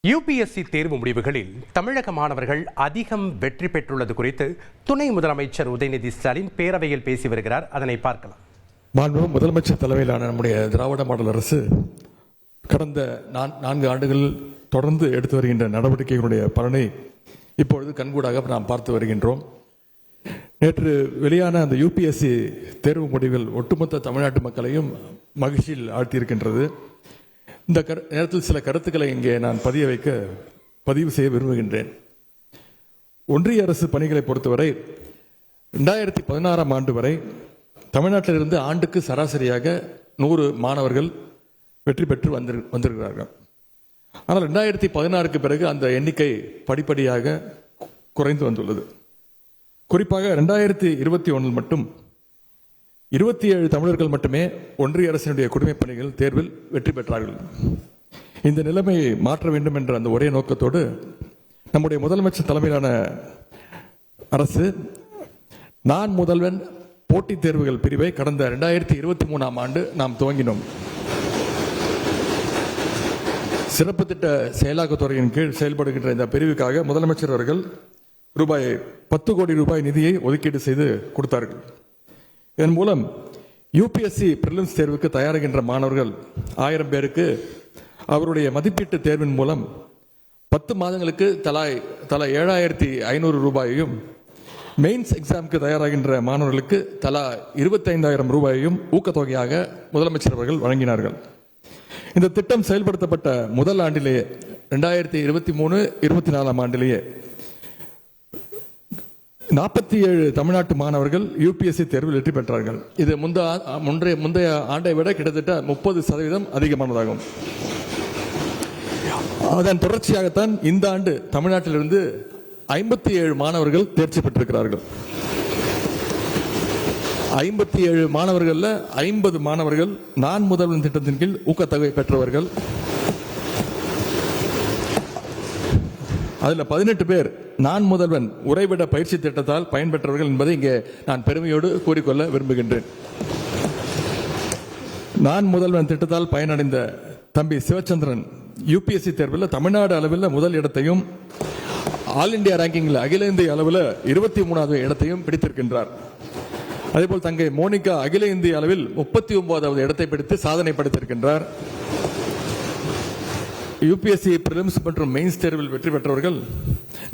UPSC தேர்வு முடிவுகளில் தமிழக மாணவர்கள் அதிகம் வெற்றி பெற்றுள்ளது குறித்து துணை முதலமைச்சர் உதயநிதி ஸ்டாலின் பேரவையில் பேசி வருகிறார். அதனை பார்க்கலாம். மாண்புமிகு முதலமைச்சர் தலைமையிலான நம்முடைய திராவிட மாடல் அரசு கடந்த 4 ஆண்டுகள் தொடர்ந்து எடுத்து வருகின்ற நடவடிக்கைகளுடைய பலனை இப்பொழுது கண்கூடாக நாம் பார்த்து வருகின்றோம். நேற்று வெளியான அந்த யுபிஎஸ்சி தேர்வு முடிவுகள் ஒட்டுமொத்த தமிழ்நாட்டு மக்களையும் மகிழ்ச்சியில் ஆழ்த்தியிருக்கின்றது. இந்த நேரத்தில் சில கருத்துக்களை இங்கே நான் பதிவு செய்ய விரும்புகின்றேன். ஒன்றிய அரசு பணிகளை பொறுத்தவரை 2016ஆம் ஆண்டு வரை தமிழ்நாட்டிலிருந்து ஆண்டுக்கு சராசரியாக 100 மாணவர்கள் வெற்றி பெற்று வந்திருக்கிறார்கள். ஆனால் 2016க்கு பிறகு அந்த எண்ணிக்கை படிப்படியாக குறைந்து வந்துள்ளது. குறிப்பாக 2021 மட்டும் 27 தமிழர்கள் மட்டுமே ஒன்றிய அரசினுடைய குடிமைப் பணிகள் தேர்வில் வெற்றி பெற்றார்கள். இந்த நிலைமையை மாற்ற வேண்டும் என்ற அந்த ஒரே நோக்கத்தோடு நம்முடைய முதலமைச்சர் தலைமையிலான அரசு நான் முதல்வன் போட்டித் தேர்வுகள் பிரிவை கடந்த 2023ஆம் ஆண்டு நாம் துவங்கினோம். சிறப்பு திட்ட செயலாக்கத்துறையின் கீழ் செயல்படுகின்ற இந்த பிரிவுக்காக முதலமைச்சர் அவர்கள் ரூபாய் 10 கோடி நிதியை ஒதுக்கீடு செய்து கொடுத்தார்கள். இதன் மூலம் யுபிஎஸ்சி பிரிலிம்ஸ் தேர்வுக்கு தயாராகின்ற மாணவர்கள் 1000 பேருக்கு அவருடைய மதிப்பீட்டு தேர்வின் மூலம் 10 மாதங்களுக்கு தலா 7,500 ரூபாயையும், மெயின்ஸ் எக்ஸாமுக்கு தயாராகின்ற மாணவர்களுக்கு தலா 25,000 ரூபாயையும் ஊக்கத்தொகையாக முதலமைச்சர் அவர்கள் வழங்கினார்கள். இந்த திட்டம் செயல்படுத்தப்பட்ட முதல் ஆண்டிலேயே 2023-24ஆம் ஆண்டிலேயே 47 தமிழ்நாட்டு மாணவர்கள் யுபிஎஸ்சி தேர்வில் வெற்றி பெற்றார்கள். இது முந்தைய ஆண்டை விட கிட்டத்தட்ட 30% அதிகமானதாகும். அதன் தொடர்ச்சியாகத்தான் இந்த ஆண்டு தமிழ்நாட்டிலிருந்து 57 மாணவர்கள் தேர்ச்சி பெற்றிருக்கிறார்கள். 57 மாணவர்கள் 50 மாணவர்கள் நான் முதல்வன் திட்டத்தின் கீழ் ஊக்கத்தொகை பெற்றவர்கள். அதில் 18 பேர் நான் முதல்வன் உறைவிட பயிற்சி திட்டத்தால் பயன்பெற்றவர்கள் என்பதை இங்கே நான் பெருமையோடு கூறிக்கொள்ள விரும்புகின்றேன். நான் முதல்வன் திட்டத்தால் பயனடைந்த தம்பி சிவச்சந்திரன் யுபிஎஸ்சி தேர்வில் தமிழ்நாடு அளவில் முதல் இடத்தையும், ஆல் இண்டியா ரேங்கிங்கில் அகில இந்திய அளவில் 23வது இடத்தையும் பிடித்திருக்கின்றார். அதேபோல் தங்கை மோனிகா அகில இந்திய அளவில் 39வது இடத்தை பிடித்து சாதனை படைத்திருக்கின்றார். யுபிஎஸ்சி பிரிலிம்ஸ் மற்றும் மெயின்ஸ் தேர்வில் வெற்றி பெற்றவர்கள்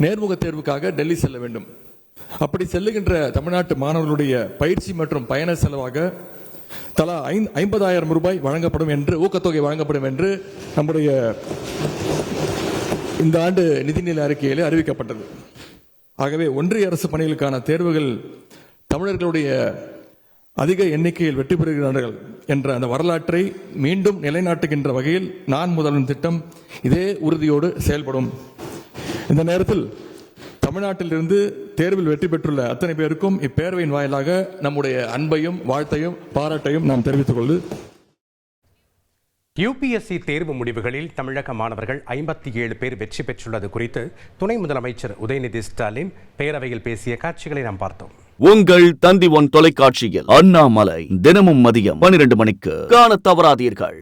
நேர்முக தேர்வுக்காக டெல்லி செல்ல வேண்டும். அப்படி செல்லுகின்ற தமிழ்நாட்டு மாணவர்களுடைய பயிற்சி மற்றும் பயண செலவாக தலா 50,000 ரூபாய் வழங்கப்படும் என்று, ஊக்கத்தொகை வழங்கப்படும் என்று நம்முடைய இந்த ஆண்டு நிதிநிலை அறிக்கையிலே அறிவிக்கப்பட்டது. ஆகவே ஒன்றிய அரசு பணிகளுக்கான தேர்வுகள் தமிழர்களுடைய அதிக எண்ணிக்கையில் வெற்றி பெறுகிறார்கள் என்ற அந்த வரலாற்றை மீண்டும் நிலைநாட்டுகின்ற வகையில் நான் முதல்வன் திட்டம் இதே உறுதியோடு செயல்படும். இந்த நேரத்தில் தமிழ்நாட்டிலிருந்து தேர்வில் வெற்றி பெற்றுள்ள அத்தனை பேருக்கும் இப்பேரவையின் வாயிலாக நம்முடைய அன்பையும் வாழ்த்தையும் பாராட்டையும் நாம் தெரிவித்துக் கொள்வது. யுபிஎஸ்சி தேர்வு முடிவுகளில் தமிழக மாணவர்கள் 57 பேர் வெற்றி பெற்றுள்ளது குறித்து துணை முதலமைச்சர் உதயநிதி ஸ்டாலின் பேரவையில் பேசிய காட்சிகளை நாம் பார்த்தோம். உங்கள் தந்தி ஒன் தொலைக்காட்சியில் அண்ணாமலை தினமும் மதியம் 12 மணிக்கு காண தவறாதீர்கள்.